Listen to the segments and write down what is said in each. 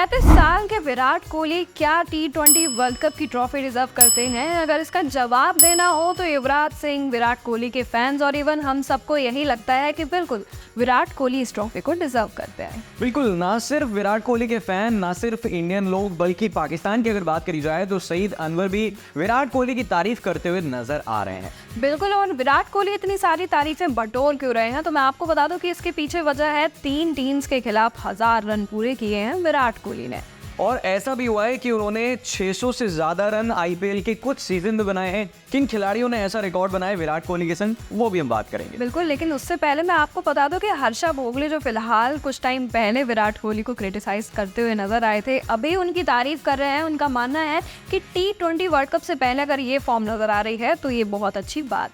35 साल के विराट कोहली क्या T20 वर्ल्ड कप की ट्रॉफी डिजर्व करते हैं? अगर इसका जवाब देना हो तो युवराज सिंह, विराट कोहली के फैंस और इवन हम सबको यही लगता है कि बिल्कुल विराट कोहली इस ट्रॉफी को डिजर्व करते हैं। बिल्कुल, ना सिर्फ विराट कोहली के फैन, ना सिर्फ इंडियन लोग, बल्कि पाकिस्तान की अगर बात करी जाए तो सईद अनवर भी विराट कोहली की तारीफ करते हुए नजर आ रहे हैं। बिल्कुल, और विराट कोहली इतनी सारी तारीफें बटोर क्यों रहे हैं तो मैं आपको बता दूं कि इसके पीछे वजह है 3 टीम्स के खिलाफ 1000 रन पूरे किए हैं विराट कोहली ने। और ऐसा भी हुआ है कि उन्होंने 600 से ज्यादा रन आईपीएल के कुछ सीजन में बनाए हैं। किन खिलाड़ियों ने ऐसा रिकॉर्ड बनाया विराट कोहली के संग, वो भी हम बात करेंगे। बिल्कुल, लेकिन उससे पहले मैं आपको बता दूं कि हर्षा भोगले जो फिलहाल कुछ टाइम पहले विराट कोहली को क्रिटिसाइज करते हुए नजर आए थे, अभी उनकी तारीफ कर रहे हैं। उनका मानना है कि T20 वर्ल्ड कप से पहले अगर ये फॉर्म नजर आ रही है तो ये बहुत अच्छी बात।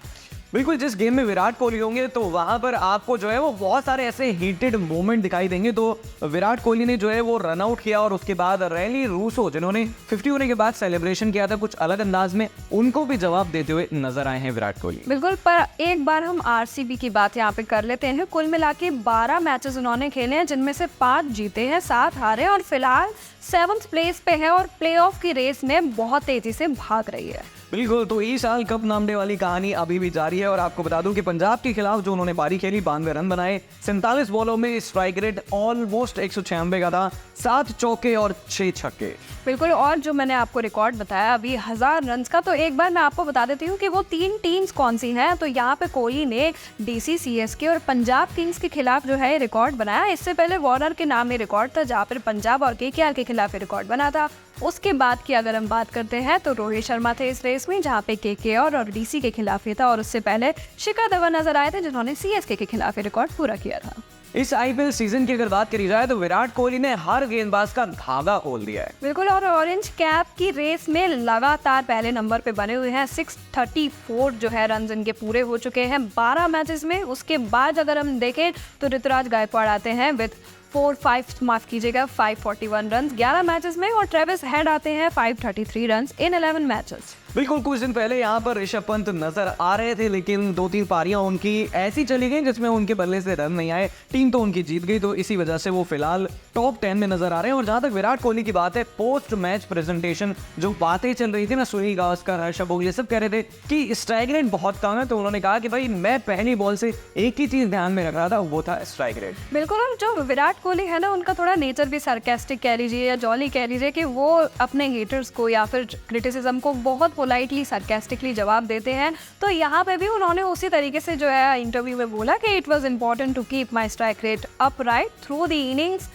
बिल्कुल, जिस गेम में विराट कोहली होंगे तो वहां पर आपको जो है वो बहुत सारे ऐसे हीटेड मोमेंट दिखाई देंगे। तो विराट कोहली ने जो है वो रन आउट किया और उसके बाद रैली रूसो, जिन्होंने 50 होने के बाद सेलिब्रेशन किया था कुछ अलग अंदाज में, उनको भी जवाब देते हुए नजर आए हैं विराट कोहली। बिल्कुल, पर एक बार हम आरसीबी की बात यहाँ पे कर लेते हैं। कुल मिला के 12 मैचेस उन्होंने खेले हैं, जिनमें से 5 जीते हैं, 7 हारे और फिलहाल 7th प्लेस पे है और प्लेऑफ की रेस में बहुत तेजी से भाग रही है। बिल्कुल, तो इस साल कप नामने वाली कहानी अभी भी जारी है और आपको बता दूं कि पंजाब के खिलाफ जो उन्होंने पारी खेली, 92 रन बनाए, 47 बॉलों में स्ट्राइक रेट ऑलमोस्ट 196 का था, 7 चौके और 6 छक्के। बिल्कुल, और जो मैंने आपको रिकॉर्ड बताया अभी 1000 रन का, तो एक बार मैं आपको बता देती हूँ कि वो 3 टीम्स कौन सी हैं। तो यहाँ पे कोहली ने DC, CSK और पंजाब किंग्स के खिलाफ जो है रिकॉर्ड बनाया। इससे पहले वार्नर के नाम में रिकॉर्ड था, जहाँ पर पंजाब और KKR के खिलाफ रिकॉर्ड बना था। उसके बाद की अगर हम बात करते हैं तो रोहित शर्मा थे इस रेस में, जहाँ पे KKR और DC के खिलाफ ही था, और उससे पहले शिखर धवन नजर आए थे जिन्होंने CSK के खिलाफ रिकॉर्ड पूरा किया था। इस आईपीएल सीजन की अगर बात करी जाए तो विराट कोहली ने हर गेंदबाज का धागा खोल दिया है। बिल्कुल, और ऑरेंज कैप की रेस में लगातार पहले नंबर पे बने हुए हैं। 634 जो है रन इनके पूरे हो चुके हैं 12 मैचेस में। उसके बाद अगर हम देखें तो ऋतुराज गायकवाड़ आते हैं विद 541 रन 11 मैचेस में, और ट्रेविस हेड आते हैं 533 रन इन 11 मैचेस। बिल्कुल, कुछ दिन पहले यहाँ पर ऋषभ पंत नजर आ रहे थे, लेकिन 2-3 पारियां उनकी ऐसी चली गई जिसमें उनके बल्ले से रन नहीं आए। टीम तो उनकी जीत गई, तो इसी वजह से वो फिलहाल टॉप 10 में नजर आ रहे हैं। और जहां तक विराट कोहली की बात है, पोस्ट मैच प्रेजेंटेशन जो बातें चल रही थी ना, सुनील गावस्कर, हर्षा भोगले सब कह रहे थे कि स्ट्राइक रेट बहुत कम है। तो उन्होंने कहा कि भाई मैं पहली बॉल से एक ही चीज ध्यान में रख रहा था, वो था स्ट्राइक रेट। बिल्कुल, और जो विराट कोहली है ना, उनका थोड़ा नेचर भी सार्कास्टिक कह लीजिए या जॉली कह लीजिए, कि वो अपने हेटर्स को या फिर क्रिटिसिज्म को बहुत पोलाइटली सार्कास्टिकली जवाब देते हैं। तो यहाँ पे भी उन्होंने उसी तरीके से जो है इंटरव्यू में बोला कि it was important to keep my strike rate upright through the innings,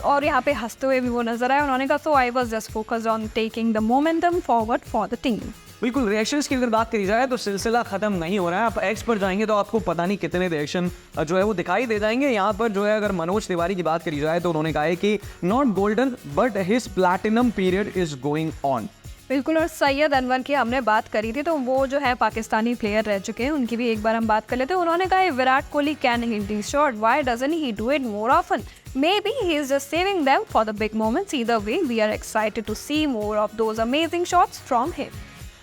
और यहाँ पे हंसते हुए भी वो नजर आए। उन्होंने कहा, so I was just focused on taking the momentum forward for the team. बिल्कुल, रिएक्शंस की अगर बात करी जाए तो सिलसिला खत्म नहीं हो रहा है। आप एक्स पर जाएंगे तो आपको पता नहीं कितने रिएक्शन जो है वो दिखाई दे जाएंगे। यहाँ पर जो है अगर मनोज तिवारी की बात करी जाए तो उन्होंने कहा है कि not golden but his platinum period is going on. बिल्कुल, और सैयद अनवर की हमने बात करी थी, तो वो जो है पाकिस्तानी प्लेयर रह चुके हैं, उनकी भी एक बार हम बात कर लेते हैं। उन्होंने कहा, Virat Kohli can hit the shot, why doesn't he do it more often? Maybe he is just saving them for the big moments. Either way, we are excited to see more of those amazing shots from him.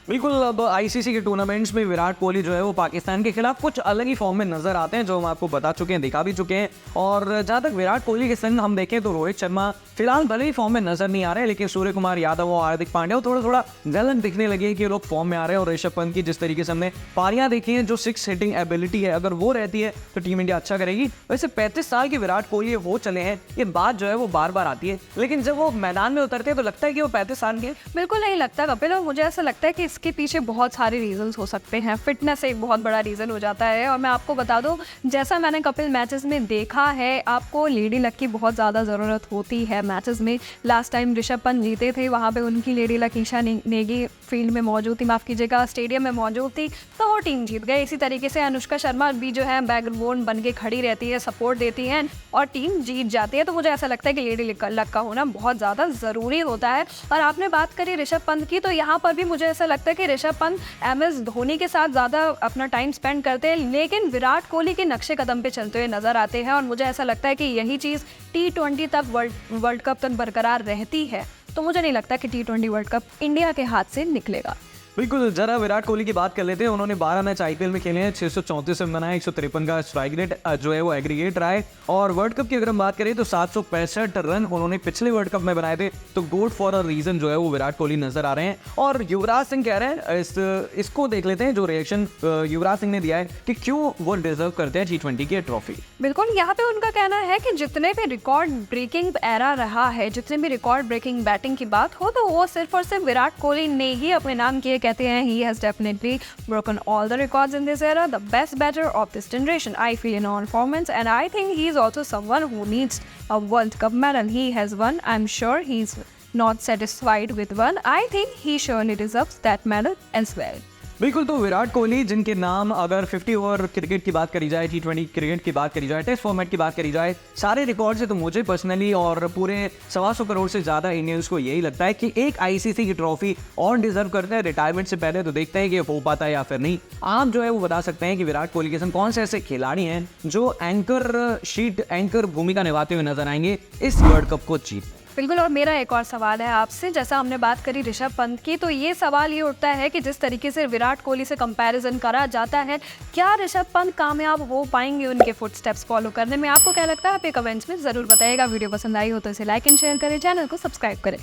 बिल्कुल, अब ICC के tournaments में विराट कोहली जो है वो पाकिस्तान के खिलाफ कुछ अलग ही फॉर्म में नजर आते हैं, जो हम आपको बता चुके हैं, दिखा भी चुके हैं। और जहां तक विराट कोहली के संग हम देखें तो रोहित शर्मा फिलहाल भले ही फॉर्म में नजर नहीं आ रहे, लेकिन सूर्य कुमार यादव और हार्दिक पांड्या थोड़ा जलन दिखने लगे कि लोग फॉर्म में आ रहे हैं। और ऋषभ पंत की जिस तरीके से हमने पारियां देखी हैं, जो 6 हिटिंग एबिलिटी है, अगर वो रहती है तो टीम इंडिया अच्छा करेगी। वैसे 35 साल के विराट कोहली हो चले हैं, ये बात जो है वो बार बार आती है, लेकिन जब वो मैदान में उतरते हैं तो लगता है कि वो 35 साल के। बिल्कुल नहीं लगता कपिल, और मुझे ऐसा लगता है कि इसके पीछे बहुत सारे रीजंस हो सकते हैं। फिटनेस एक बहुत बड़ा रीजन हो जाता है, और मैं आपको बता दूं, जैसा मैंने कपिल मैचेस में देखा है, आपको लेडी लक की बहुत ज़्यादा ज़रूरत होती है मैचेस में। लास्ट टाइम ऋषभ पंत जीते थे, वहाँ पे उनकी lady luck Isha Negi field में मौजूद थी, माफ़ कीजिएगा स्टेडियम में मौजूद थी, तो वो टीम जीत गए। इसी तरीके से अनुष्का शर्मा भी जो है बैकबोन बन के खड़ी रहती है, सपोर्ट देती है और टीम जीत जाती है। तो मुझे ऐसा लगता है कि लेडी लक का होना बहुत ज़्यादा ज़रूरी होता है। और आपने बात करी ऋषभ पंत की, तो यहाँ पर भी मुझे ऐसा लगता है कि ऋषभ पंत MS धोनी के साथ ज़्यादा अपना टाइम स्पेंड करते हैं, लेकिन विराट कोहली के नक्शे कदम पे चलते हुए नजर आते हैं। और मुझे ऐसा लगता है कि यही चीज़ T20 तक वर्ल्ड कप तक बरकरार रहती है। तो मुझे नहीं लगता कि T20 वर्ल्ड कप इंडिया के हाथ से निकलेगा। बिल्कुल, जरा विराट कोहली की बात कर लेते हैं। उन्होंने 12 मैच आईपीएल में खेले हैं, 634 रन बनाए, 153 का स्ट्राइक रेट जो है वो एग्रीगेट रहा है। और वर्ल्ड कप की अगर हम बात करें तो 765 रन उन्होंने पिछले वर्ल्ड कप में बनाए थे। तो गोड फॉर अ रीजन जो है वो विराट कोहली नजर आ रहे हैं। और युवराज सिंह कह रहे हैं, इसको देख लेते हैं जो रिएक्शन युवराज सिंह ने दिया है कि क्यों वो डिजर्व करते हैं T20 की ट्रॉफी। बिल्कुल, यहाँ पे उनका कहना है कि जितने भी रिकॉर्ड ब्रेकिंग एरा रहा है, जितने भी रिकॉर्ड ब्रेकिंग बैटिंग की बात हो, तो वो सिर्फ और सिर्फ विराट कोहली ने ही अपने नाम किए। कहते हैं he has definitely broken all the records in this era, the best batter of this generation. I feel in all formats and I think he is also someone who needs a World Cup medal. He has won. I'm sure he's not satisfied with one. I think he surely deserves that medal as well. बिल्कुल, तो विराट कोहली जिनके नाम अगर 50 over cricket की बात करी जाए, T20 cricket की बात करी जाए, टेस्ट फॉर्मेट की बात करी जाए, सारे रिकॉर्ड से तो मुझे पर्सनली और पूरे 125 करोड़ से ज़्यादा इंडियंस को यही लगता है कि एक आईसीसी की ट्रॉफी और डिजर्व करते हैं रिटायरमेंट से पहले। तो देखते हैं कि हो पाता है या फिर नहीं। आप जो है वो बता सकते हैं कि विराट कोहली के संग कौन से ऐसे खिलाड़ी हैं जो एंकर भूमिका निभाते हुए नजर आएंगे इस वर्ल्ड कप को जीत। बिल्कुल, और मेरा एक और सवाल है आपसे। जैसा हमने बात करी ऋषभ पंत की, तो ये सवाल ये उठता है कि जिस तरीके से विराट कोहली से कंपैरिजन करा जाता है, क्या ऋषभ पंत कामयाब हो पाएंगे उनके फुटस्टेप्स फॉलो करने में? आपको क्या लगता है? आप ये कमेंट्स में ज़रूर बताइएगा। वीडियो पसंद आई हो तो इसे लाइक एंड शेयर करें, चैनल को सब्सक्राइब करें।